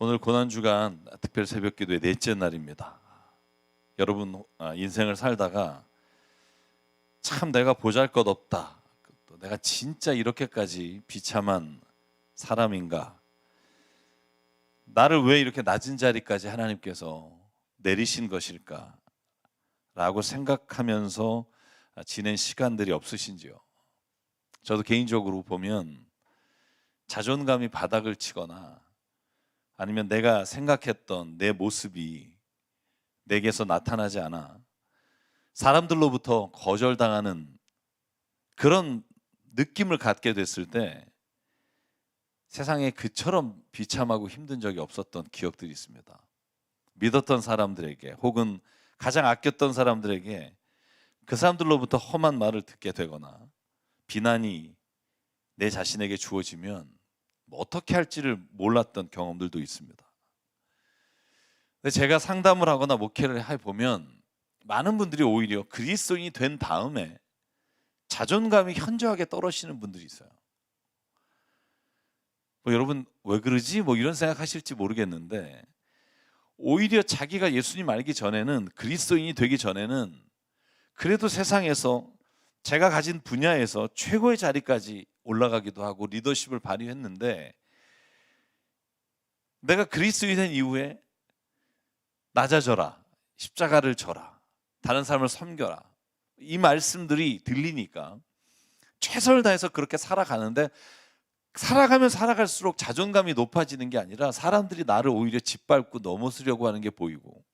오늘 고난주간 특별 새벽기도의 넷째 날입니다. 여러분 인생을 살다가 참 내가 보잘것없다, 또 내가 진짜 이렇게까지 비참한 사람인가, 나를 왜 이렇게 낮은 자리까지 하나님께서 내리신 것일까 라고 생각하면서 지낸 시간들이 없으신지요? 저도 개인적으로 보면 자존감이 바닥을 치거나 아니면 내가 생각했던 내 모습이 내게서 나타나지 않아 사람들로부터 거절당하는 그런 느낌을 갖게 됐을 때 세상에 그처럼 비참하고 힘든 적이 없었던 기억들이 있습니다. 믿었던 사람들에게 혹은 가장 아꼈던 사람들에게 그 사람들로부터 험한 말을 듣게 되거나 비난이 내 자신에게 주어지면 어떻게 할지를 몰랐던 경험들도 있습니다. 근데 제가 상담을 하거나 목회를 해보면 많은 분들이 오히려 그리스도인이 된 다음에 자존감이 현저하게 떨어지는 분들이 있어요. 여러분 왜 그러지? 이런 생각하실지 모르겠는데 오히려 자기가 예수님 알기 전에는, 그리스도인이 되기 전에는 그래도 세상에서 제가 가진 분야에서 최고의 자리까지 올라가기도 하고 리더십을 발휘했는데, 내가 그리스도인이 된 이후에 낮아져라, 십자가를 져라, 다른 사람을 섬겨라, 이 말씀들이 들리니까 최선을 다해서 그렇게 살아가는데, 살아가면 살아갈수록 자존감이 높아지는 게 아니라 사람들이 나를 오히려 짓밟고 넘어서려고 하는 게 보이고,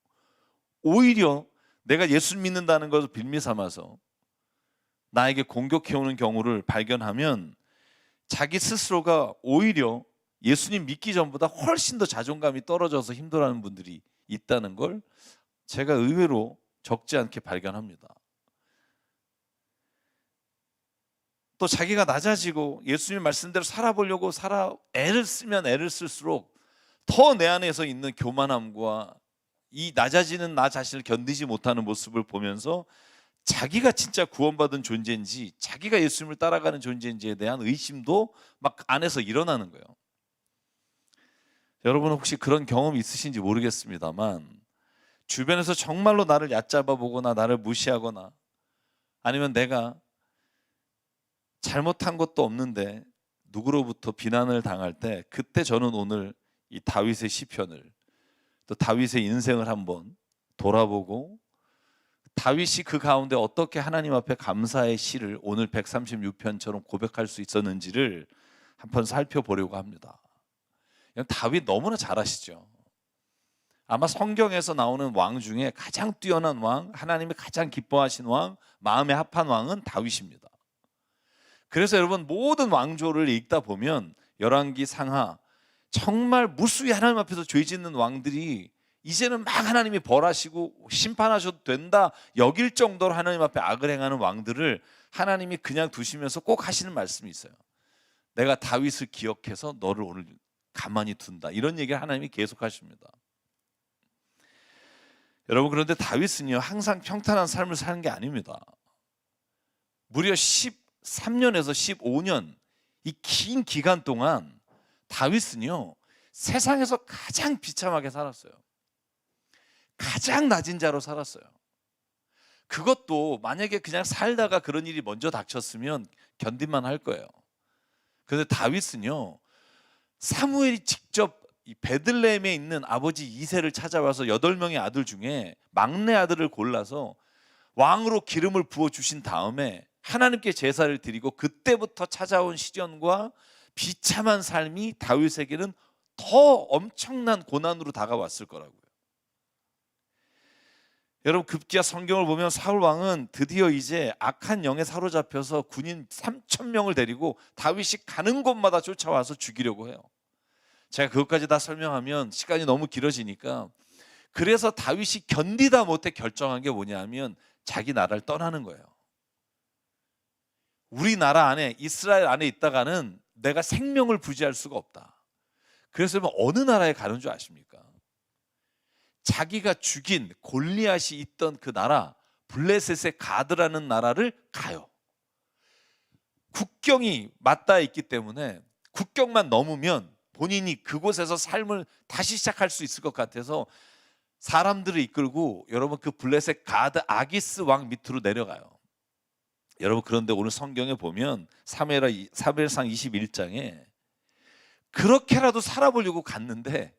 오히려 내가 예수 믿는다는 것을 빌미 삼아서 나에게 공격해오는 경우를 발견하면 자기 스스로가 오히려 예수님 믿기 전보다 훨씬 더 자존감이 떨어져서 힘들어하는 분들이 있다는 걸 제가 의외로 적지 않게 발견합니다. 또 자기가 낮아지고 예수님 말씀대로 살아보려고 애를 쓰면 애를 쓸수록 더 내 안에서 있는 교만함과 이 낮아지는 나 자신을 견디지 못하는 모습을 보면서 자기가 진짜 구원받은 존재인지, 자기가 예수님을 따라가는 존재인지에 대한 의심도 막 안에서 일어나는 거예요. 여러분 혹시 그런 경험 있으신지 모르겠습니다만, 주변에서 정말로 나를 얕잡아 보거나 나를 무시하거나 아니면 내가 잘못한 것도 없는데 누구로부터 비난을 당할 때, 그때 저는 오늘 이 다윗의 시편을, 또 다윗의 인생을 한번 돌아보고 다윗이 그 가운데 어떻게 하나님 앞에 감사의 시를 오늘 136편처럼 고백할 수 있었는지를 한번 살펴보려고 합니다. 다윗 너무나 잘하시죠. 아마 성경에서 나오는 왕 중에 가장 뛰어난 왕, 하나님이 가장 기뻐하신 왕, 마음에 합한 왕은 다윗입니다. 그래서 여러분 모든 왕조를 읽다 보면 열왕기, 상하, 정말 무수히 하나님 앞에서 죄 짓는 왕들이 이제는 막 하나님이 벌하시고 심판하셔도 된다 여길 정도로 하나님 앞에 악을 행하는 왕들을 하나님이 그냥 두시면서 꼭 하시는 말씀이 있어요. 내가 다윗을 기억해서 너를 오늘 가만히 둔다, 이런 얘기를 하나님이 계속 하십니다. 여러분 그런데 다윗은요 항상 평탄한 삶을 사는 게 아닙니다. 무려 13년에서 15년 이 긴 기간 동안 다윗은요 세상에서 가장 비참하게 살았어요. 가장 낮은 자로 살았어요. 그것도 만약에 그냥 살다가 그런 일이 먼저 닥쳤으면 견딜만 할 거예요. 그런데 다윗은요 사무엘이 직접 이 베들레헴에 있는 아버지 이새를 찾아와서 8명의 아들 중에 막내 아들을 골라서 왕으로 기름을 부어주신 다음에 하나님께 제사를 드리고, 그때부터 찾아온 시련과 비참한 삶이 다윗에게는 더 엄청난 고난으로 다가왔을 거라고요. 여러분 급기야 성경을 보면 사울 왕은 드디어 이제 악한 영에 사로잡혀서 군인 3,000명을 데리고 다윗이 가는 곳마다 쫓아와서 죽이려고 해요. 제가 그것까지 다 설명하면 시간이 너무 길어지니까, 그래서 다윗이 견디다 못해 결정한 게 뭐냐면 자기 나라를 떠나는 거예요. 우리나라 안에, 이스라엘 안에 있다가는 내가 생명을 부지할 수가 없다. 그래서 어느 나라에 가는 줄 아십니까? 자기가 죽인 골리앗이 있던 그 나라, 블레셋의 가드라는 나라를 가요. 국경이 맞닿아 있기 때문에 국경만 넘으면 본인이 그곳에서 삶을 다시 시작할 수 있을 것 같아서 사람들을 이끌고 여러분 그 블레셋 가드 아기스 왕 밑으로 내려가요. 여러분 그런데 오늘 성경에 보면 사무엘상 21장에 그렇게라도 살아보려고 갔는데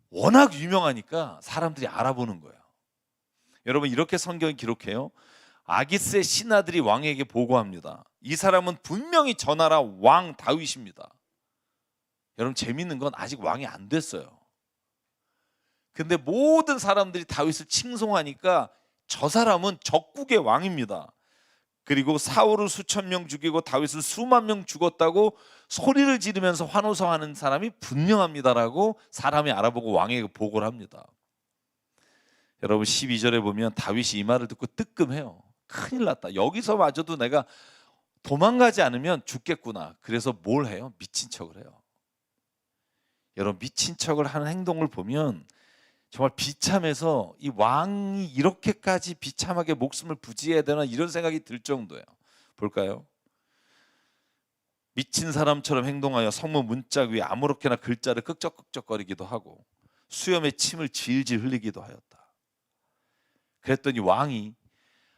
워낙 유명하니까 사람들이 알아보는 거예요. 여러분 이렇게 성경이 기록해요. 아기스의 신하들이 왕에게 보고합니다. 이 사람은 분명히 저 나라 왕 다윗입니다. 여러분 재밌는 건 아직 왕이 안 됐어요. 근데 모든 사람들이 다윗을 칭송하니까 저 사람은 적국의 왕입니다. 그리고 사울을 수천 명 죽이고 다윗을 수만 명 죽었다고 소리를 지르면서 환호성하는 사람이 분명합니다라고 사람이 알아보고 왕에게 보고를 합니다. 여러분 12절에 보면 다윗이 이 말을 듣고 뜨끔해요. 큰일 났다. 여기서마저도 내가 도망가지 않으면 죽겠구나. 그래서 뭘 해요? 미친 척을 해요. 여러분 미친 척을 하는 행동을 보면 정말 비참해서 이 왕이 이렇게까지 비참하게 목숨을 부지해야 되나 이런 생각이 들 정도예요. 볼까요? 미친 사람처럼 행동하여 성문 문짝 위에 아무렇게나 글자를 끄적끄적거리기도 하고 수염에 침을 질질 흘리기도 하였다. 그랬더니 왕이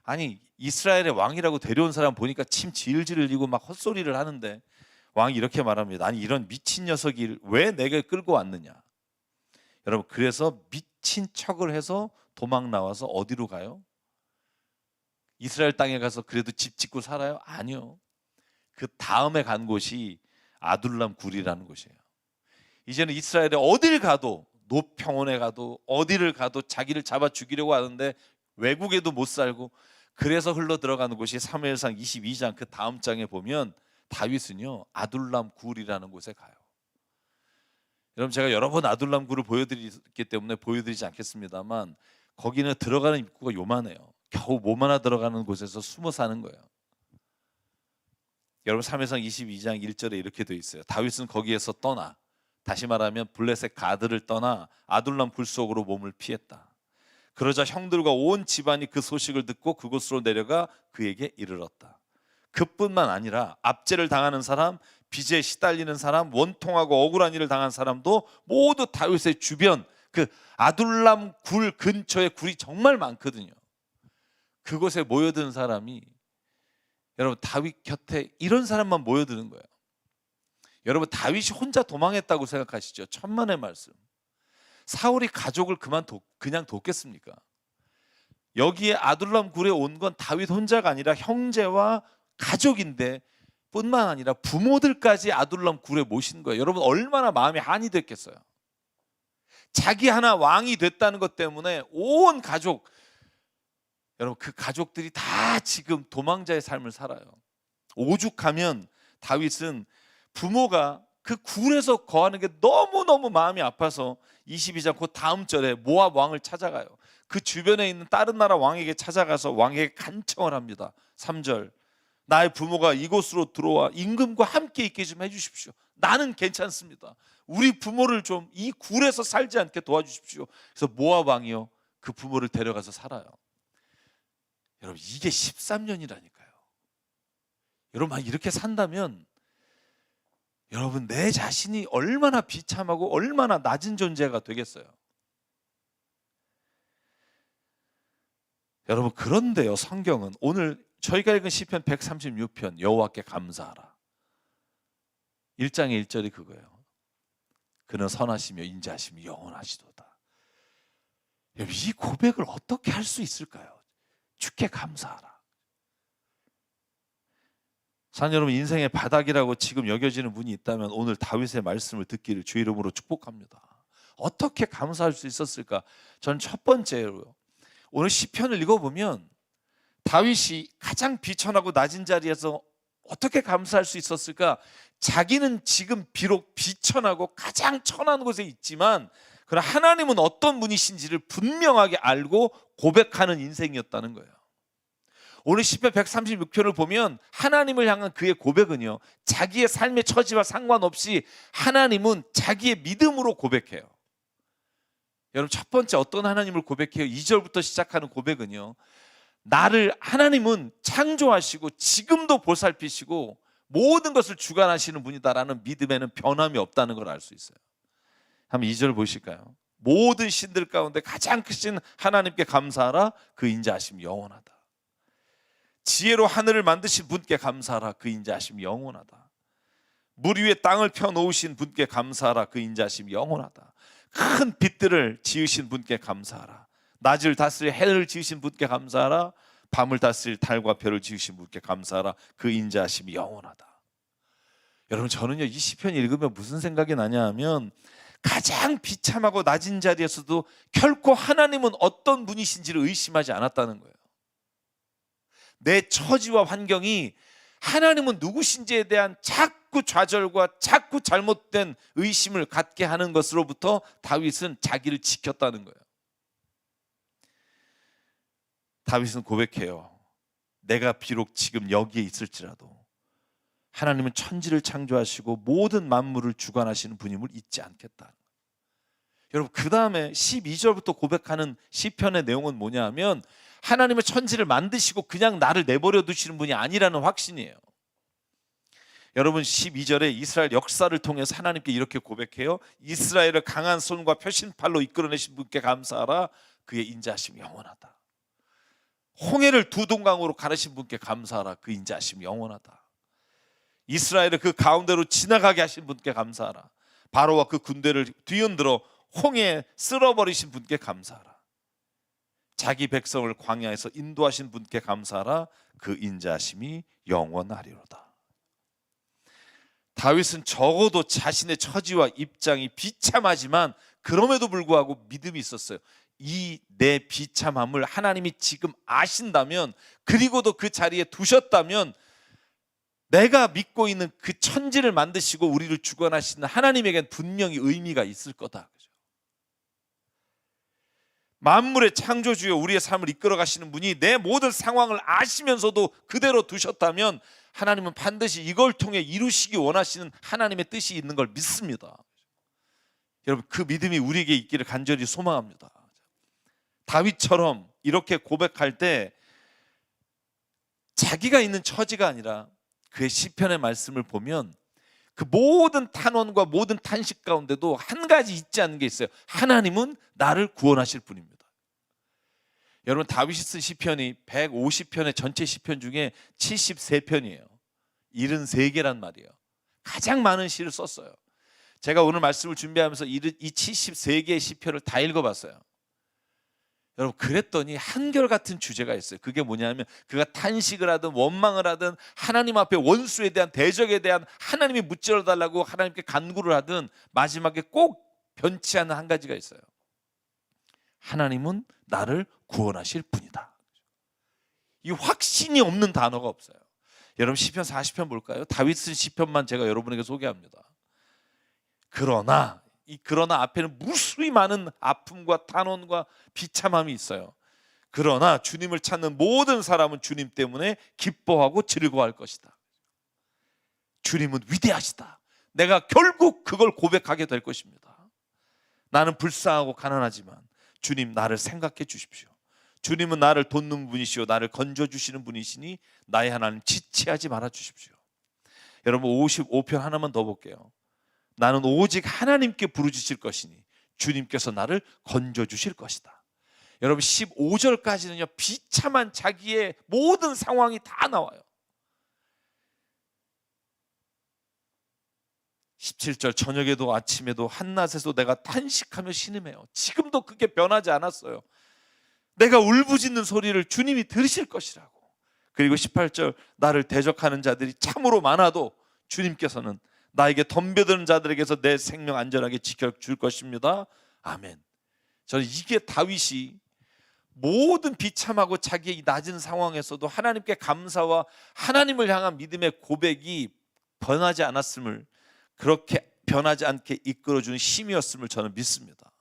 아니 이스라엘의 왕이라고 데려온 사람 보니까 침 질질 흘리고 막 헛소리를 하는데 왕이 이렇게 말합니다. 아니 이런 미친 녀석이 왜 내게 끌고 왔느냐. 여러분 그래서 미친 척을 해서 도망 나와서 어디로 가요? 이스라엘 땅에 가서 그래도 집 짓고 살아요? 아니요. 그 다음에 간 곳이 아둘람 굴이라는 곳이에요. 이제는 이스라엘에 어딜 가도 노평원에 가도 어디를 가도 자기를 잡아 죽이려고 하는데 외국에도 못 살고 그래서 흘러 들어가는 곳이 사무엘상 22장 그 다음 장에 보면 다윗은요 아둘람 굴이라는 곳에 가요. 여러분 제가 여러 번 아둘람 굴을 보여드렸기 때문에 보여드리지 않겠습니다만 거기는 들어가는 입구가 요만해요. 겨우 몸 하나 들어가는 곳에서 숨어 사는 거예요. 여러분 사무엘상 22장 1절에 이렇게 되어 있어요. 다윗은 거기에서 떠나 다시 말하면 블레셋 가드를 떠나 아둘람 굴 속으로 몸을 피했다. 그러자 형들과 온 집안이 그 소식을 듣고 그곳으로 내려가 그에게 이르렀다. 그뿐만 아니라 압제를 당하는 사람, 빚에 시달리는 사람, 원통하고 억울한 일을 당한 사람도 모두 다윗의 주변 그 아둘람 굴 근처에 굴이 정말 많거든요. 그곳에 모여든 사람이 여러분 다윗 곁에 이런 사람만 모여드는 거예요. 여러분 다윗이 혼자 도망했다고 생각하시죠? 천만의 말씀. 사울이 가족을 그냥 돕겠습니까? 여기에 아둘람 굴에 온 건 다윗 혼자가 아니라 형제와 가족인데 뿐만 아니라 부모들까지 아둘람 굴에 모신 거예요. 여러분 얼마나 마음이 한이 됐겠어요. 자기 하나 왕이 됐다는 것 때문에 온 가족 여러분 그 가족들이 다 지금 도망자의 삶을 살아요. 오죽하면 다윗은 부모가 그 굴에서 거하는 게 너무너무 마음이 아파서 22장 그 다음 절에 모압 왕을 찾아가요. 그 주변에 있는 다른 나라 왕에게 찾아가서 왕에게 간청을 합니다. 3절 나의 부모가 이곳으로 들어와 임금과 함께 있게 좀 해주십시오. 나는 괜찮습니다. 우리 부모를 좀 이 굴에서 살지 않게 도와주십시오. 그래서 모압 왕이요 그 부모를 데려가서 살아요. 여러분 이게 13년이라니까요. 여러분 이렇게 산다면 여러분 내 자신이 얼마나 비참하고 얼마나 낮은 존재가 되겠어요. 여러분 그런데요 성경은 오늘 저희가 읽은 시편 136편 여호와께 감사하라 1장의 1절이 그거예요. 그는 선하시며 인자하시며 영원하시도다. 여러분 이 고백을 어떻게 할 수 있을까요? 주께 감사하라. 사랑 여러분 인생의 바닥이라고 지금 여겨지는 분이 있다면 오늘 다윗의 말씀을 듣기를 주 이름으로 축복합니다. 어떻게 감사할 수 있었을까? 저는 첫 번째로 오늘 시편을 읽어보면 다윗이 가장 비천하고 낮은 자리에서 어떻게 감사할 수 있었을까? 자기는 지금 비록 비천하고 가장 천한 곳에 있지만 그러나 하나님은 어떤 분이신지를 분명하게 알고 고백하는 인생이었다는 거예요. 오늘 시편 136편을 보면 하나님을 향한 그의 고백은요 자기의 삶의 처지와 상관없이 하나님은 자기의 믿음으로 고백해요. 여러분 첫 번째 어떤 하나님을 고백해요? 2절부터 시작하는 고백은요 나를 하나님은 창조하시고 지금도 보살피시고 모든 것을 주관하시는 분이다라는 믿음에는 변함이 없다는 걸 알 수 있어요. 한번 2절 보실까요? 모든 신들 가운데 가장 크신 하나님께 감사하라. 그 인자하심 영원하다. 지혜로 하늘을 만드신 분께 감사하라. 그 인자하심 영원하다. 물 위에 땅을 펴놓으신 분께 감사하라. 그 인자하심 영원하다. 큰 빛들을 지으신 분께 감사하라. 낮을 다스릴 해를 지으신 분께 감사하라. 밤을 다스릴 달과 별을 지으신 분께 감사하라. 그 인자하심이 영원하다. 여러분, 저는요 이 시편 읽으면 무슨 생각이 나냐 하면 가장 비참하고 낮은 자리에서도 결코 하나님은 어떤 분이신지를 의심하지 않았다는 거예요. 내 처지와 환경이 하나님은 누구신지에 대한 자꾸 좌절과 자꾸 잘못된 의심을 갖게 하는 것으로부터 다윗은 자기를 지켰다는 거예요. 다윗은 고백해요. 내가 비록 지금 여기에 있을지라도 하나님은 천지를 창조하시고 모든 만물을 주관하시는 분임을 잊지 않겠다. 여러분, 그 다음에 12절부터 고백하는 시편의 내용은 뭐냐 하면 하나님은 천지를 만드시고 그냥 나를 내버려 두시는 분이 아니라는 확신이에요. 여러분, 12절에 이스라엘 역사를 통해서 하나님께 이렇게 고백해요. 이스라엘을 강한 손과 표신팔로 이끌어내신 분께 감사하라. 그의 인자하심이 영원하다. 홍해를 두 동강으로 가르신 분께 감사하라. 그 인자하심이 영원하다. 이스라엘을 그 가운데로 지나가게 하신 분께 감사하라. 바로와 그 군대를 뒤흔들어 홍해에 쓸어버리신 분께 감사하라. 자기 백성을 광야에서 인도하신 분께 감사하라. 그 인자하심이 영원하리로다. 다윗은 적어도 자신의 처지와 입장이 비참하지만 그럼에도 불구하고 믿음이 있었어요. 이 내 비참함을 하나님이 지금 아신다면, 그리고도 그 자리에 두셨다면 내가 믿고 있는 그 천지를 만드시고 우리를 주관하시는 하나님에겐 분명히 의미가 있을 거다. 만물의 창조주여 우리의 삶을 이끌어 가시는 분이 내 모든 상황을 아시면서도 그대로 두셨다면 하나님은 반드시 이걸 통해 이루시기 원하시는 하나님의 뜻이 있는 걸 믿습니다. 여러분, 그 믿음이 우리에게 있기를 간절히 소망합니다. 다윗처럼 이렇게 고백할 때 자기가 있는 처지가 아니라 그의 시편의 말씀을 보면 그 모든 탄원과 모든 탄식 가운데도 한 가지 잊지 않는 게 있어요. 하나님은 나를 구원하실 분입니다. 여러분, 다윗이 쓴 시편이 150편의 전체 시편 중에 73편이에요. 73개란 말이에요. 가장 많은 시를 썼어요. 제가 오늘 말씀을 준비하면서 이 73개의 시편을 다 읽어봤어요. 여러분, 그랬더니 한결같은 주제가 있어요. 그게 뭐냐면 그가 탄식을 하든 원망을 하든 하나님 앞에 원수에 대한 대적에 대한 하나님이 무찌러 달라고 하나님께 간구를 하든 마지막에 꼭 변치 않는 한 가지가 있어요. 하나님은 나를 구원하실 분이다. 이 확신이 없는 단어가 없어요. 여러분, 시편 40편 볼까요? 다윗 쓴 시편만 제가 여러분에게 소개합니다. 그러나, 이 그러나 앞에는 무수히 많은 아픔과 탄원과 비참함이 있어요. 그러나 주님을 찾는 모든 사람은 주님 때문에 기뻐하고 즐거워할 것이다. 주님은 위대하시다. 내가 결국 그걸 고백하게 될 것입니다. 나는 불쌍하고 가난하지만 주님, 나를 생각해 주십시오. 주님은 나를 돕는 분이시오, 나를 건져주시는 분이시니 나의 하나님 지체하지 말아 주십시오. 여러분, 55편 하나만 더 볼게요. 나는 오직 하나님께 부르짖을 것이니 주님께서 나를 건져주실 것이다. 여러분, 15절까지는요 비참한 자기의 모든 상황이 다 나와요. 17절, 저녁에도 아침에도 한낮에도 내가 탄식하며 신음해요. 지금도 그게 변하지 않았어요. 내가 울부짖는 소리를 주님이 들으실 것이라고. 그리고 18절, 나를 대적하는 자들이 참으로 많아도 주님께서는 나에게 덤벼드는 자들에게서 내 생명 안전하게 지켜줄 것입니다. 아멘. 저는 이게 다윗이 모든 비참하고 자기의 낮은 상황에서도 하나님께 감사와 하나님을 향한 믿음의 고백이 변하지 않았음을, 그렇게 변하지 않게 이끌어주는 힘이었음을 저는 믿습니다.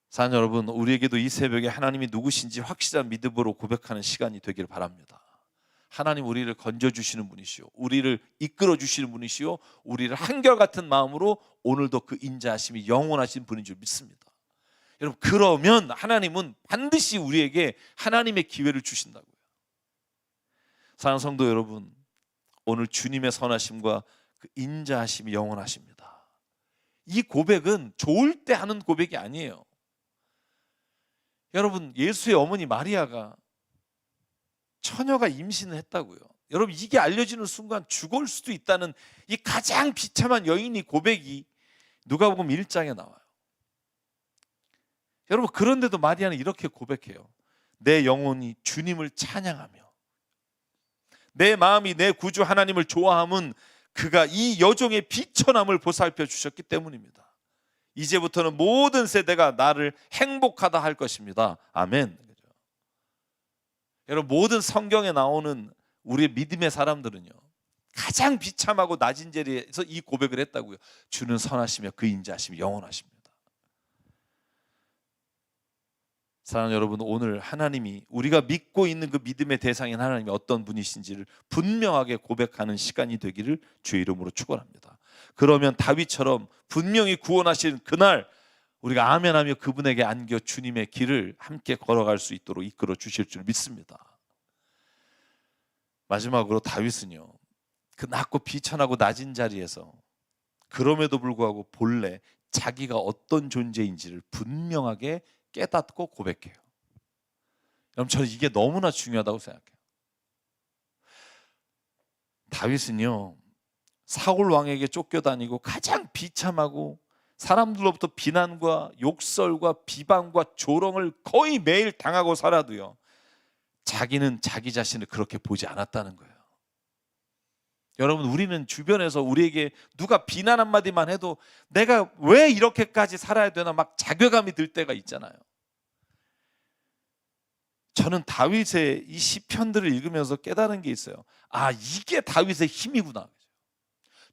사랑하는 여러분, 우리에게도 이 새벽에 하나님이 누구신지 확실한 믿음으로 고백하는 시간이 되기를 바랍니다. 하나님, 우리를 건져주시는 분이시오, 우리를 이끌어주시는 분이시오, 우리를 한결같은 마음으로 오늘도 그 인자하심이 영원하신 분인 줄 믿습니다. 여러분, 그러면 하나님은 반드시 우리에게 하나님의 기회를 주신다고요. 사랑하는 성도 여러분, 오늘 주님의 선하심과 그 인자하심이 영원하십니다. 이 고백은 좋을 때 하는 고백이 아니에요. 여러분, 예수의 어머니 마리아가 처녀가 임신을 했다고요. 여러분, 이게 알려지는 순간 죽을 수도 있다는 이 가장 비참한 여인의 고백이 누가복음 1장에 나와요. 여러분, 그런데도 마리아는 이렇게 고백해요. 내 영혼이 주님을 찬양하며 내 마음이 내 구주 하나님을 좋아함은 그가 이 여종의 비천함을 보살펴 주셨기 때문입니다. 이제부터는 모든 세대가 나를 행복하다 할 것입니다. 아멘. 여러분, 모든 성경에 나오는 우리의 믿음의 사람들은요, 가장 비참하고 낮은 자리에서 이 고백을 했다고요. 주는 선하시며 그 인자하심이 영원하십니다. 사랑하는 여러분, 오늘 하나님이 우리가 믿고 있는 그 믿음의 대상인 하나님이 어떤 분이신지를 분명하게 고백하는 시간이 되기를 주의 이름으로 축원합니다. 그러면 다윗처럼 분명히 구원하신 그날 우리가 아멘하며 그분에게 안겨 주님의 길을 함께 걸어갈 수 있도록 이끌어 주실 줄 믿습니다. 마지막으로 다윗은요, 그 낮고 비천하고 낮은 자리에서 그럼에도 불구하고 본래 자기가 어떤 존재인지를 분명하게 깨닫고 고백해요. 여러분, 저는 이게 너무나 중요하다고 생각해요. 다윗은요, 사울 왕에게 쫓겨다니고 가장 비참하고 사람들로부터 비난과 욕설과 비방과 조롱을 거의 매일 당하고 살아도요, 자기는 자기 자신을 그렇게 보지 않았다는 거예요. 여러분, 우리는 주변에서 우리에게 누가 비난 한마디만 해도 내가 왜 이렇게까지 살아야 되나 막 자괴감이 들 때가 있잖아요. 저는 다윗의 이 시편들을 읽으면서 깨달은 게 있어요. 아, 이게 다윗의 힘이구나.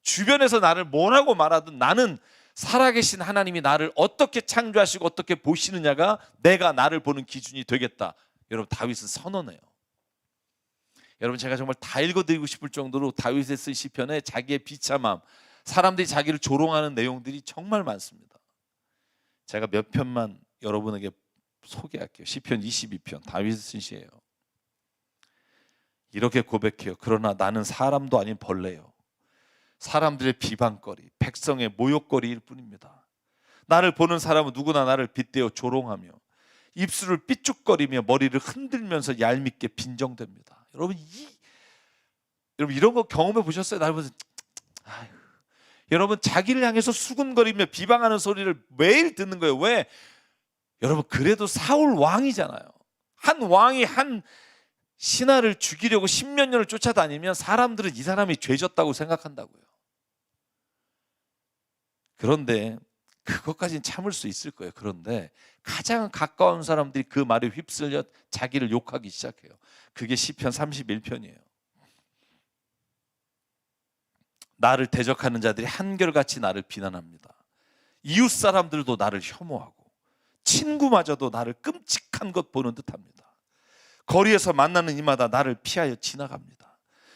주변에서 나를 뭐라고 말하든 나는 살아계신 하나님이 나를 어떻게 창조하시고 어떻게 보시느냐가 내가 나를 보는 기준이 되겠다. 여러분, 다윗은 선언해요. 여러분, 제가 정말 다 읽어드리고 싶을 정도로 다윗의 쓴 시편에 자기의 비참함, 사람들이 자기를 조롱하는 내용들이 정말 많습니다. 제가 몇 편만 여러분에게 소개할게요. 시편 22편, 다윗이 쓴 시예요. 이렇게 고백해요. 그러나 나는 사람도 아닌 벌레요. 사람들의 비방거리, 백성의 모욕거리일 뿐입니다. 나를 보는 사람은 누구나 나를 빗대어 조롱하며 입술을 삐죽거리며 머리를 흔들면서 얄밉게 빈정댑니다. 여러분, 이런 거 경험해 보셨어요? 나를 보면서 여러분, 자기를 향해서 수군거리며 비방하는 소리를 매일 듣는 거예요. 왜? 여러분, 그래도 사울 왕이잖아요. 한 왕이 한 신하를 죽이려고 10몇 년을 쫓아다니면 사람들은 이 사람이 죄졌다고 생각한다고요. 그런데 그것까지는 참을 수 있을 거예요. 그런데 가장 가까운 사람들이 그 말에 휩쓸려 자기를 욕하기 시작해요. 그게 시편 31편이에요. 나를 대적하는 자들이 한결같이 나를 비난합니다. 이웃 사람들도 나를 혐오하고 친구마저도 나를 끔찍한 것 보는 듯합니다. 거리에서 만나는 이마다 나를 피하여 지나갑니다.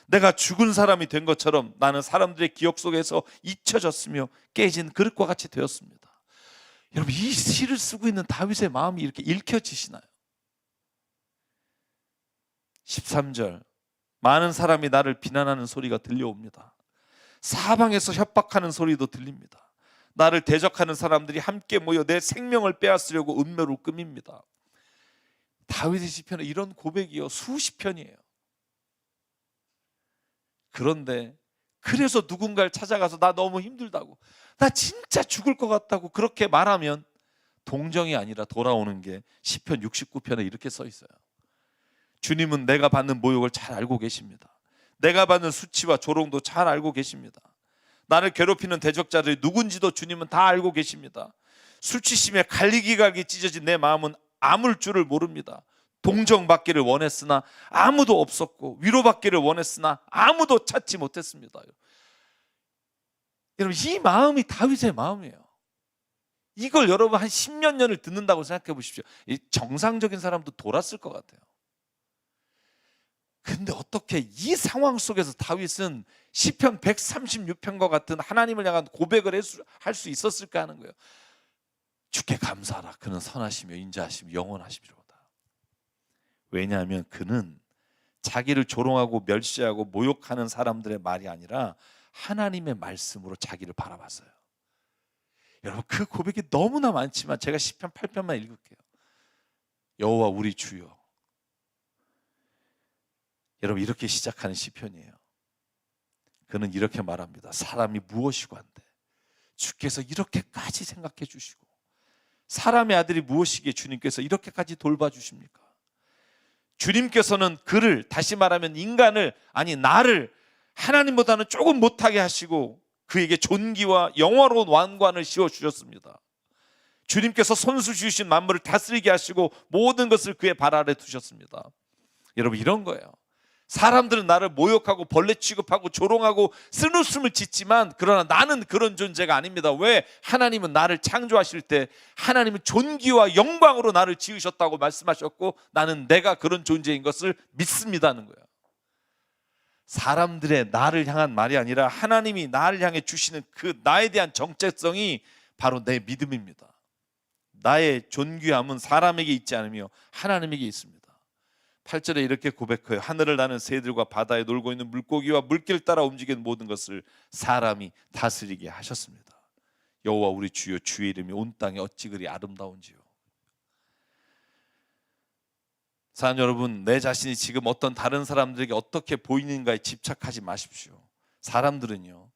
내가 죽은 사람이 된 것처럼 나는 사람들의 기억 속에서 잊혀졌으며 깨진 그릇과 같이 되었습니다. 여러분, 이 시를 쓰고 있는 다윗의 마음이 이렇게 읽혀지시나요? 13절, 많은 사람이 나를 비난하는 소리가 들려옵니다. 사방에서 협박하는 소리도 들립니다. 나를 대적하는 사람들이 함께 모여 내 생명을 빼앗으려고 음모를 꾸밉니다. 다윗의 시편에 이런 고백이요, 수십 편이에요. 그런데 그래서 누군가를 찾아가서 나 너무 힘들다고, 나 진짜 죽을 것 같다고 그렇게 말하면 동정이 아니라 돌아오는 게 시편 69편에 이렇게 써 있어요. 주님은 내가 받는 모욕을 잘 알고 계십니다. 내가 받는 수치와 조롱도 잘 알고 계십니다. 나를 괴롭히는 대적자들이 누군지도 주님은 다 알고 계십니다. 수치심에 갈리기갈기 찢어진 내 마음은 아물 줄을 모릅니다. 동정받기를 원했으나 아무도 없었고 위로받기를 원했으나 아무도 찾지 못했습니다. 여러분, 이 마음이 다윗의 마음이에요. 이걸 여러분 한 10몇 년을 듣는다고 생각해 보십시오. 정상적인 사람도 돌았을 것 같아요. 근데 어떻게 이 상황 속에서 다윗은 시편 136편과 같은 하나님을 향한 고백을 할 수 있었을까 하는 거예요. 주께 감사하라. 그는 선하시며 인자하시며 영원하시리로다. 왜냐하면 그는 자기를 조롱하고 멸시하고 모욕하는 사람들의 말이 아니라 하나님의 말씀으로 자기를 바라봤어요. 여러분, 그 고백이 너무나 많지만 제가 시편 8편만 읽을게요. 여호와 우리 주여. 여러분, 이렇게 시작하는 시편이에요. 그는 이렇게 말합니다. 사람이 무엇이고 한데 주께서 이렇게까지 생각해 주시고, 사람의 아들이 무엇이기에 주님께서 이렇게까지 돌봐주십니까? 주님께서는 그를, 다시 말하면 인간을, 아니 나를 하나님보다는 조금 못하게 하시고 그에게 존귀와 영화로운 왕관을 씌워주셨습니다. 주님께서 손수 주신 만물을 다스리게 하시고 모든 것을 그의 발 아래 두셨습니다. 여러분, 이런 거예요. 사람들은 나를 모욕하고 벌레 취급하고 조롱하고 쓴웃음을 짓지만, 그러나 나는 그런 존재가 아닙니다. 왜? 하나님은 나를 창조하실 때 하나님은 존귀와 영광으로 나를 지으셨다고 말씀하셨고, 나는 내가 그런 존재인 것을 믿습니다는 거예요. 사람들의 나를 향한 말이 아니라 하나님이 나를 향해 주시는 그 나에 대한 정체성이 바로 내 믿음입니다. 나의 존귀함은 사람에게 있지 않으며 하나님에게 있습니다. 8절에 이렇게 고백해요. 하늘을 나는 새들과 바다에 놀고 있는 물고기와 물길 따라 움직이는 모든 것을 사람이 다스리게 하셨습니다. 여호와 우리 주여, 주의 이름이 온 땅에 어찌 그리 아름다운지요. 사랑 여러분, 내 자신이 지금 어떤 다른 사람들에게 어떻게 보이는가에 집착하지 마십시오. 사람들은요,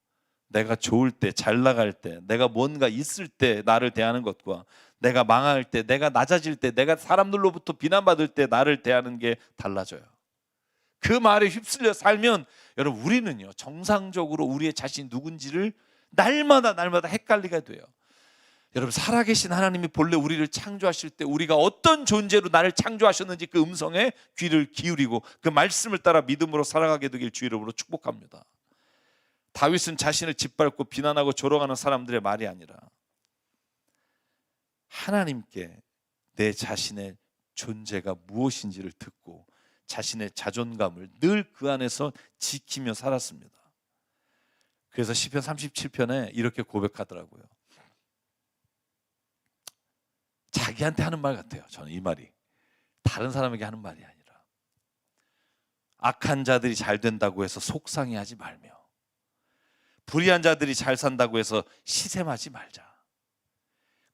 내가 좋을 때, 잘 나갈 때, 내가 뭔가 있을 때 나를 대하는 것과 내가 망할 때, 내가 낮아질 때, 내가 사람들로부터 비난받을 때 나를 대하는 게 달라져요. 그 말에 휩쓸려 살면 여러분, 우리는요 정상적으로 우리의 자신이 누군지를 날마다 헷갈리게 돼요. 여러분, 살아계신 하나님이 본래 우리를 창조하실 때 우리가 어떤 존재로 나를 창조하셨는지 그 음성에 귀를 기울이고 그 말씀을 따라 믿음으로 살아가게 되길 주 이름으로 축복합니다. 다윗은 자신을 짓밟고 비난하고 조롱하는 사람들의 말이 아니라 하나님께 내 자신의 존재가 무엇인지를 듣고 자신의 자존감을 늘 그 안에서 지키며 살았습니다. 그래서 시편 37편에 이렇게 고백하더라고요. 자기한테 하는 말 같아요. 저는 이 말이 다른 사람에게 하는 말이 아니라, 악한 자들이 잘 된다고 해서 속상해하지 말며, 불의한 자들이 잘 산다고 해서 시샘하지 말자.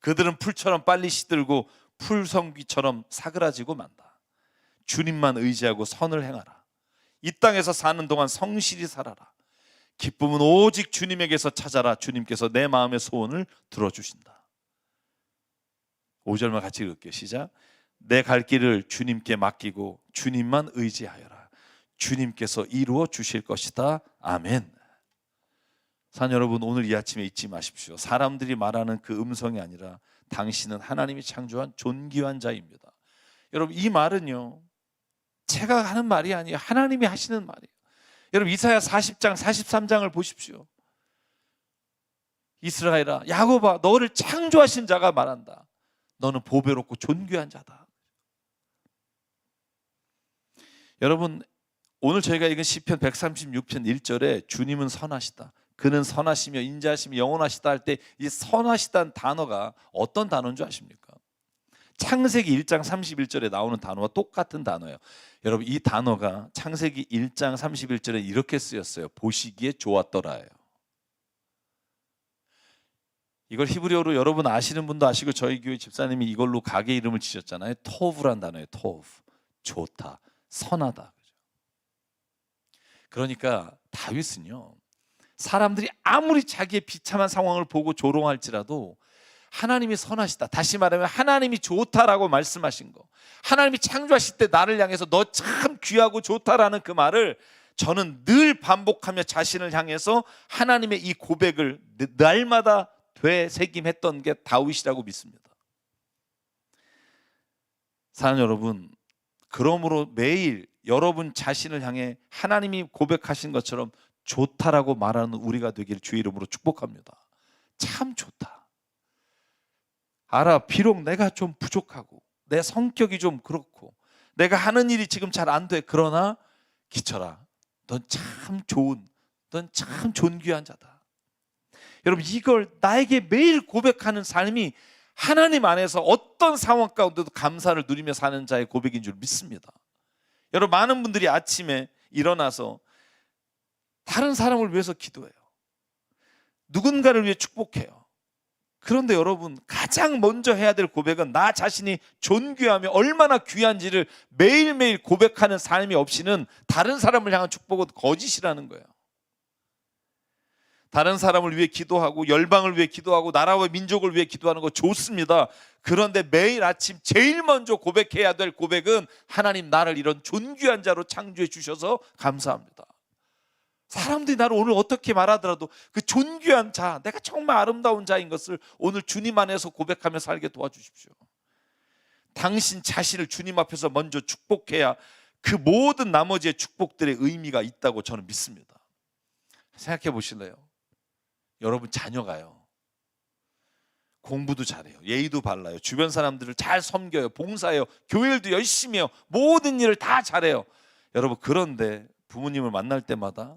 그들은 풀처럼 빨리 시들고 풀성귀처럼 사그라지고 만다. 주님만 의지하고 선을 행하라. 이 땅에서 사는 동안 성실히 살아라. 기쁨은 오직 주님에게서 찾아라. 주님께서 내 마음의 소원을 들어주신다. 5절만 같이 읽을게요. 시작. 내 갈 길을 주님께 맡기고 주님만 의지하여라. 주님께서 이루어 주실 것이다. 아멘. 사랑 여러분, 오늘 이 아침에 잊지 마십시오. 사람들이 말하는 그 음성이 아니라 당신은 하나님이 창조한 존귀한 자입니다. 여러분, 이 말은요 제가 하는 말이 아니에요. 하나님이 하시는 말이에요. 여러분, 이사야 40장 43장을 보십시오. 이스라엘아, 야곱아, 너를 창조하신 자가 말한다. 너는 보배롭고 존귀한 자다. 여러분, 오늘 저희가 읽은 시편 136편 1절에 주님은 선하시다, 그는 선하시며 인자하시며 영원하시다 할 때 이 선하시다는 단어가 어떤 단어인 줄 아십니까? 창세기 1장 31절에 나오는 단어와 똑같은 단어예요. 여러분, 이 단어가 창세기 1장 31절에 이렇게 쓰였어요. 보시기에 좋았더라예요. 이걸 히브리어로 여러분 아시는 분도 아시고 저희 교회 집사님이 이걸로 가게 이름을 지셨잖아요. 토브란 단어예요. 토브, 좋다, 선하다. 그러니까 다윗은요, 사람들이 아무리 자기의 비참한 상황을 보고 조롱할지라도 하나님이 선하시다, 다시 말하면 하나님이 좋다라고 말씀하신 거, 하나님이 창조하실 때 나를 향해서 너 참 귀하고 좋다라는 그 말을 저는 늘 반복하며 자신을 향해서 하나님의 이 고백을 날마다 되새김했던 게 다윗이라고 믿습니다. 사랑하는 여러분, 그러므로 매일 여러분 자신을 향해 하나님이 고백하신 것처럼 좋다라고 말하는 우리가 되기를 주의 이름으로 축복합니다. 참 좋다. 알아, 비록 내가 좀 부족하고 내 성격이 좀 그렇고 내가 하는 일이 지금 잘 안 돼. 그러나 기철아, 넌 참 좋은, 넌 참 존귀한 자다. 여러분, 이걸 나에게 매일 고백하는 삶이 하나님 안에서 어떤 상황 가운데도 감사를 누리며 사는 자의 고백인 줄 믿습니다. 여러분, 많은 분들이 아침에 일어나서 다른 사람을 위해서 기도해요. 누군가를 위해 축복해요. 그런데 여러분, 가장 먼저 해야 될 고백은 나 자신이 존귀하며 얼마나 귀한지를 매일매일 고백하는 삶이 없이는 다른 사람을 향한 축복은 거짓이라는 거예요. 다른 사람을 위해 기도하고 열방을 위해 기도하고 나라와 민족을 위해 기도하는 거 좋습니다. 그런데 매일 아침 제일 먼저 고백해야 될 고백은 하나님, 나를 이런 존귀한 자로 창조해 주셔서 감사합니다. 사람들이 나를 오늘 어떻게 말하더라도 그 존귀한 자, 내가 정말 아름다운 자인 것을 오늘 주님 안에서 고백하며 살게 도와주십시오. 당신 자신을 주님 앞에서 먼저 축복해야 그 모든 나머지의 축복들의 의미가 있다고 저는 믿습니다. 생각해 보실래요? 여러분 자녀가요, 공부도 잘해요, 예의도 발라요, 주변 사람들을 잘 섬겨요, 봉사해요, 교회일도 열심히 해요, 모든 일을 다 잘해요. 여러분, 그런데 부모님을 만날 때마다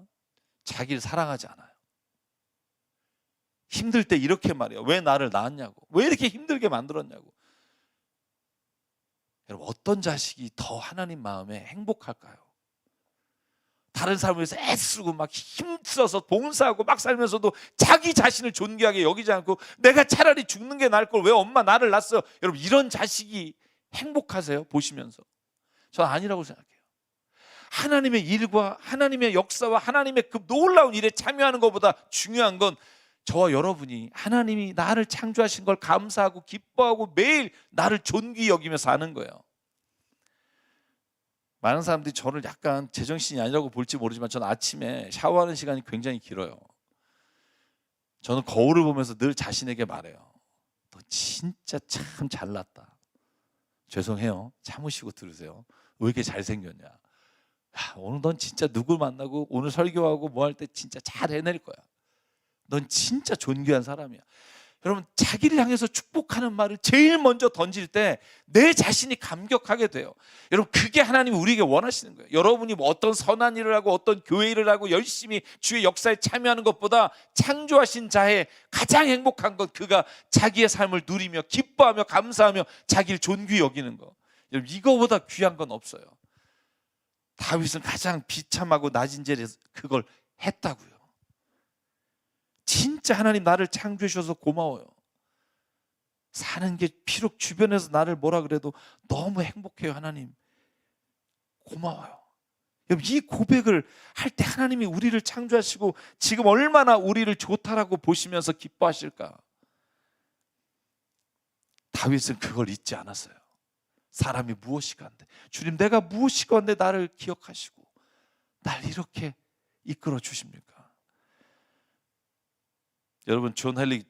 자기를 사랑하지 않아요. 힘들 때 이렇게 말해요. 왜 나를 낳았냐고, 왜 이렇게 힘들게 만들었냐고. 여러분, 어떤 자식이 더 하나님 마음에 행복할까요? 다른 사람을 위해서 애쓰고 막 힘써서 봉사하고 막 살면서도 자기 자신을 존귀하게 여기지 않고 내가 차라리 죽는 게 나을 걸 왜 엄마 나를 낳았어. 여러분, 이런 자식이 행복하세요? 보시면서. 저는 아니라고 생각해요. 하나님의 일과 하나님의 역사와 하나님의 그 놀라운 일에 참여하는 것보다 중요한 건 저와 여러분이 하나님이 나를 창조하신 걸 감사하고 기뻐하고 매일 나를 존귀히 여기며 사는 거예요. 많은 사람들이 저를 약간 제정신이 아니라고 볼지 모르지만 저는 아침에 샤워하는 시간이 굉장히 길어요. 저는 거울을 보면서 늘 자신에게 말해요. 너 진짜 참 잘났다. 죄송해요. 참으시고 들으세요. 왜 이렇게 잘생겼냐. 오늘 넌 진짜 누굴 만나고 오늘 설교하고 뭐 할 때 진짜 잘 해낼 거야. 넌 진짜 존귀한 사람이야. 여러분, 자기를 향해서 축복하는 말을 제일 먼저 던질 때 내 자신이 감격하게 돼요. 여러분, 그게 하나님이 우리에게 원하시는 거예요. 여러분이 뭐 어떤 선한 일을 하고 어떤 교회 일을 하고 열심히 주의 역사에 참여하는 것보다 창조하신 자의 가장 행복한 건 그가 자기의 삶을 누리며 기뻐하며 감사하며 자기를 존귀히 여기는 거. 여러분, 이거보다 귀한 건 없어요. 다윗은 가장 비참하고 낮은 자리에서 그걸 했다고요. 진짜 하나님, 나를 창조해 주셔서 고마워요. 사는 게 비록 주변에서 나를 뭐라 그래도 너무 행복해요. 하나님 고마워요. 여러분, 이 고백을 할 때 하나님이 우리를 창조하시고 지금 얼마나 우리를 좋다라고 보시면서 기뻐하실까. 다윗은 그걸 잊지 않았어요. 사람이 무엇이간데, 주님 내가 무엇이간데 나를 기억하시고 날 이렇게 이끌어 주십니까? 여러분, 존 헨리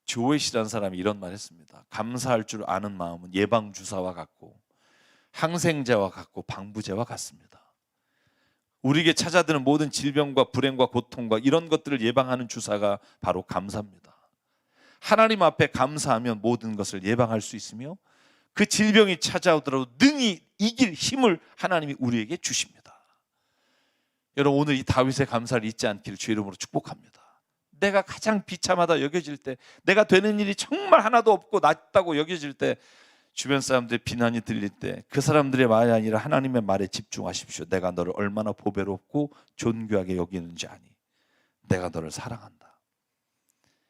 조웨시라는 사람이 이런 말 했습니다. 감사할 줄 아는 마음은 예방주사와 같고 항생제와 같고 방부제와 같습니다. 우리에게 찾아드는 모든 질병과 불행과 고통과 이런 것들을 예방하는 주사가 바로 감사입니다. 하나님 앞에 감사하면 모든 것을 예방할 수 있으며 그 질병이 찾아오더라도 능히 이길 힘을 하나님이 우리에게 주십니다. 여러분, 오늘 이 다윗의 감사를 잊지 않기를 주의 이름으로 축복합니다. 내가 가장 비참하다 여겨질 때, 내가 되는 일이 정말 하나도 없고 낮다고 여겨질 때, 주변 사람들의 비난이 들릴 때 그 사람들의 말이 아니라 하나님의 말에 집중하십시오. 내가 너를 얼마나 보배롭고 존귀하게 여기는지 아니. 내가 너를 사랑한다.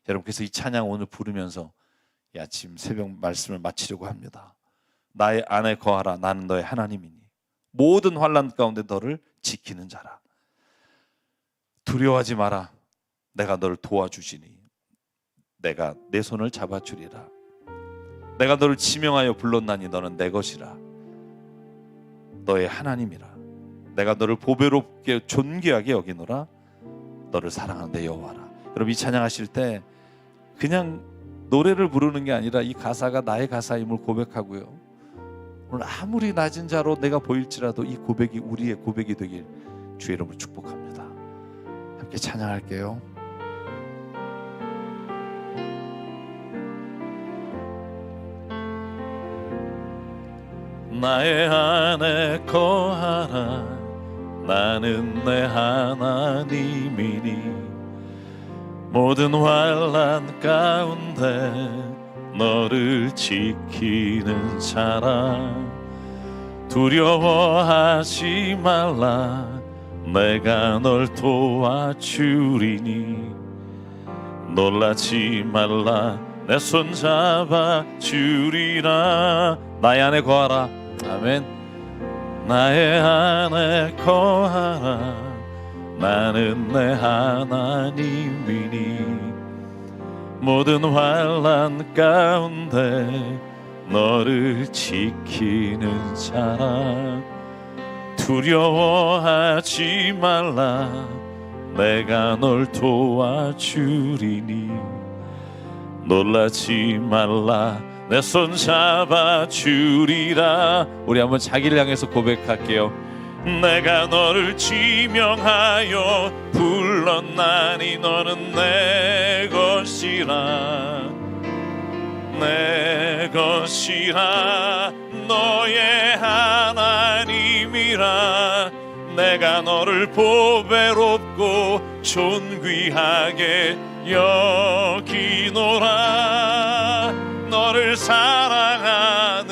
여러분, 그래서 이 찬양 오늘 부르면서 이 아침 새벽 말씀을 마치려고 합니다. 나의 안에 거하라. 나는 너의 하나님이니 모든 환난 가운데 너를 지키는 자라. 두려워하지 마라. 내가 너를 도와주시니 내가 내 손을 잡아주리라. 내가 너를 지명하여 불렀나니 너는 내 것이라. 너의 하나님이라. 내가 너를 보배롭게 존귀하게 여기노라. 너를 사랑하는 내 여호와라. 여러분, 이 찬양하실 때 그냥 노래를 부르는 게 아니라 이 가사가 나의 가사임을 고백하고요, 오늘 아무리 낮은 자로 내가 보일지라도 이 고백이 우리의 고백이 되길 주의 이름으로 축복합니다. 함께 찬양할게요. 나의 안에 거하라. 나는 내 하나님이니 모든 환난 가운데 너를 지키는 자라. 두려워하지 말라 내가 널 도와주리니 놀라지 말라 내 손 잡아주리라. 나의 안에 거하라. 아멘. 나의 안에 거하라 나는 내 하나님이니 모든 환난 가운데 너를 지키는 자라. 두려워하지 말라 내가 널 도와주리니 놀라지 말라 내 손 잡아주리라. 우리 한번 자기를 향해서 고백할게요. 내가 너를 지명하여 불렀나니 너는 내 것이라 내 것이라 너의 하나님이라. 내가 너를 보배롭고 존귀하게 여기노라. 너를 사랑하는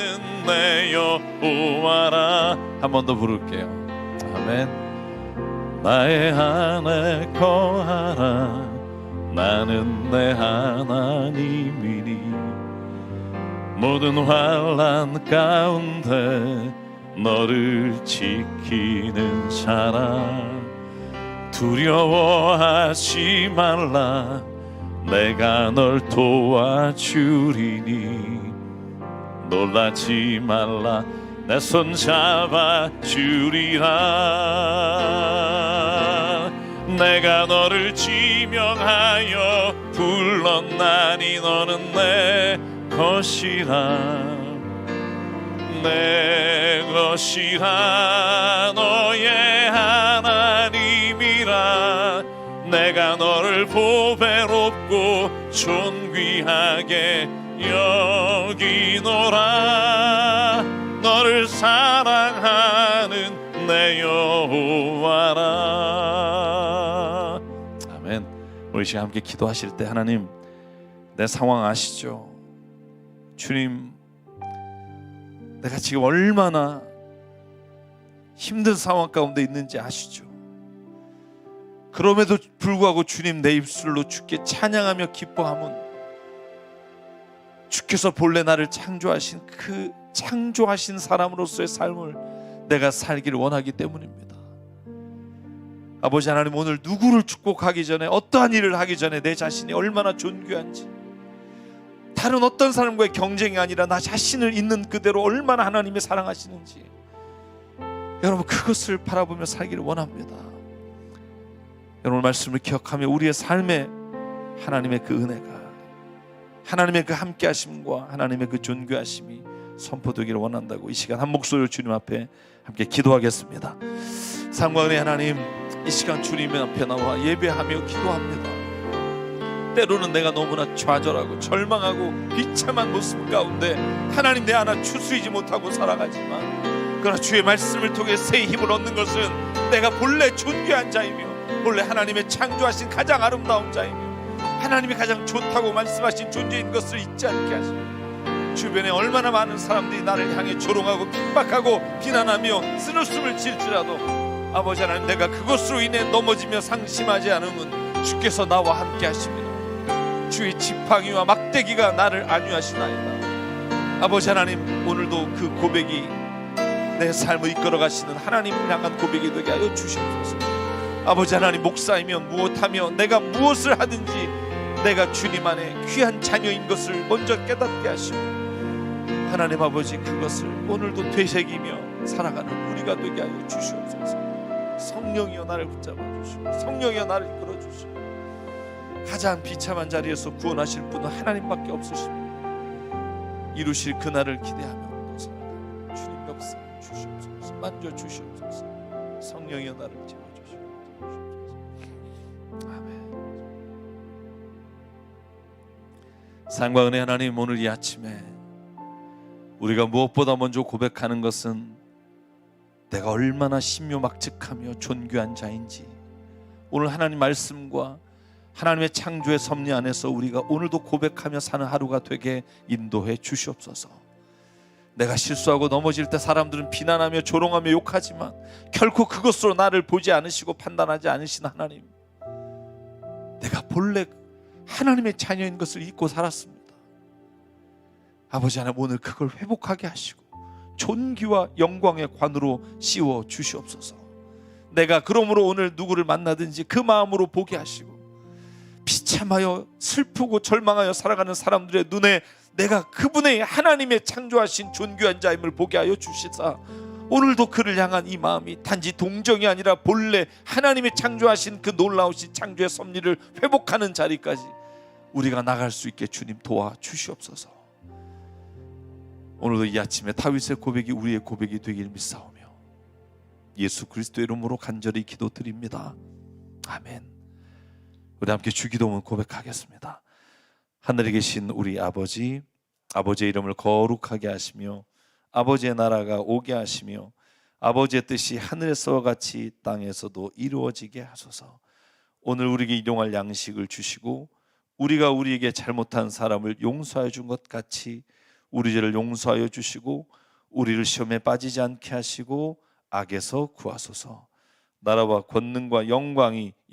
내 여호와라. 한 번 더 부를게요. 아멘. 나의 안에 거하라 나는 내 하나님이니 모든 환난 가운데 너를 지키는 자라. 두려워하지 말라 내가 널 도와주리니 놀라지 말라 내 손 잡아주리라. 내가 너를 지명하여 불렀나니 너는 내 것이라 내 것이라 너의 하나님이라. 내가 너를 보배롭고 존귀하게 여기노라. 너를 사랑하는 내 여호와라. 아멘. 우리 시간 함께 기도하실 때 하나님 내 상황 아시죠? 주님 내가 지금 얼마나 힘든 상황 가운데 있는지 아시죠? 그럼에도 불구하고 주님 내 입술로 주께 찬양하며 기뻐함은 주께서 본래 나를 창조하신 그 창조하신 사람으로서의 삶을 내가 살기를 원하기 때문입니다. 아버지 하나님 오늘 누구를 축복하기 전에 어떠한 일을 하기 전에 내 자신이 얼마나 존귀한지 다른 어떤 사람과의 경쟁이 아니라 나 자신을 있는 그대로 얼마나 하나님이 사랑하시는지 여러분 그것을 바라보며 살기를 원합니다. 여러분 말씀을 기억하며 우리의 삶에 하나님의 그 은혜가 하나님의 그 함께하심과 하나님의 그 존귀하심이 선포되기를 원한다고 이 시간 한 목소리로 주님 앞에 함께 기도하겠습니다. 상관의 하나님 이 시간 주님 앞에 나와 예배하며 기도합니다. 때로는 내가 너무나 좌절하고 절망하고 비참한 모습 가운데 하나님 내 하나 추스리지 못하고 살아가지만 그러나 주의 말씀을 통해 새 힘을 얻는 것은 내가 본래 존귀한 자이며 본래 하나님의 창조하신 가장 아름다운 자이며 하나님이 가장 좋다고 말씀하신 존재인 것을 잊지 않게 하시고 주변에 얼마나 많은 사람들이 나를 향해 조롱하고 핍박하고 비난하며 쓴웃음을 질지라도 아버지 하나님 내가 그것으로 인해 넘어지며 상심하지 않으면 주께서 나와 함께 하십니다. 주의 지팡이와 막대기가 나를 안위하시나이다. 아버지 하나님 오늘도 그 고백이 내 삶을 이끌어 가시는 하나님을 향한 고백이 되게 하여 주시옵소서. 아버지 하나님 목사이면 무엇하며 내가 무엇을 하든지 내가 주님 안에 귀한 자녀인 것을 먼저 깨닫게 하시고 하나님 아버지 그것을 오늘도 되새기며 살아가는 우리가 되게 하여 주시옵소서. 성령이여 나를 붙잡아 주시고 성령이여 나를 이끌어 주시고 가장 비참한 자리에서 구원하실 분은 하나님밖에 없으십니다. 이루실 그날을 기대하며 오늘도 살아가는 주님 역사 주시옵소서. 만져 주시옵소서. 성령이여 나를 채워 주시옵소서. 아멘. 사랑과 은혜 하나님 오늘 이 아침에 우리가 무엇보다 먼저 고백하는 것은 내가 얼마나 신묘막측하며 존귀한 자인지 오늘 하나님 말씀과 하나님의 창조의 섭리 안에서 우리가 오늘도 고백하며 사는 하루가 되게 인도해 주시옵소서. 내가 실수하고 넘어질 때 사람들은 비난하며 조롱하며 욕하지만 결코 그것으로 나를 보지 않으시고 판단하지 않으신 하나님, 내가 본래 하나님의 자녀인 것을 잊고 살았습니다. 아버지 하나님, 오늘 그걸 회복하게 하시고 존귀와 영광의 관으로 씌워 주시옵소서. 내가 그러므로 오늘 누구를 만나든지 그 마음으로 보게 하시고, 비참하여 슬프고 절망하여 살아가는 사람들의 눈에 내가 그분의 하나님의 창조하신 존귀한 자임을 보게 하여 주시사, 오늘도 그를 향한 이 마음이 단지 동정이 아니라 본래 하나님의 창조하신 그 놀라우신 창조의 섭리를 회복하는 자리까지 우리가 나갈 수 있게 주님 도와 주시옵소서. 오늘도 이 아침에 다윗의 고백이 우리의 고백이 되길 믿사오며 예수 그리스도의 이름으로 간절히 기도드립니다. 아멘. 우리 함께 주기도문 고백하겠습니다. 하늘에 계신 우리 아버지, 아버지의 이름을 거룩하게 하시며 아버지의 나라가 오게 하시며 아버지의 뜻이 하늘에서와 같이 땅에서도 이루어지게 하소서. 오늘 우리에게 일용할 양식을 주시고 우리가 우리에게 잘못한 사람을 용서하여 준 것 같이 우리 죄를 용서하여 주시고 우리를 시험에 빠지지 않게 하시고 악에서 구하소서. 나라와 권능과 영광이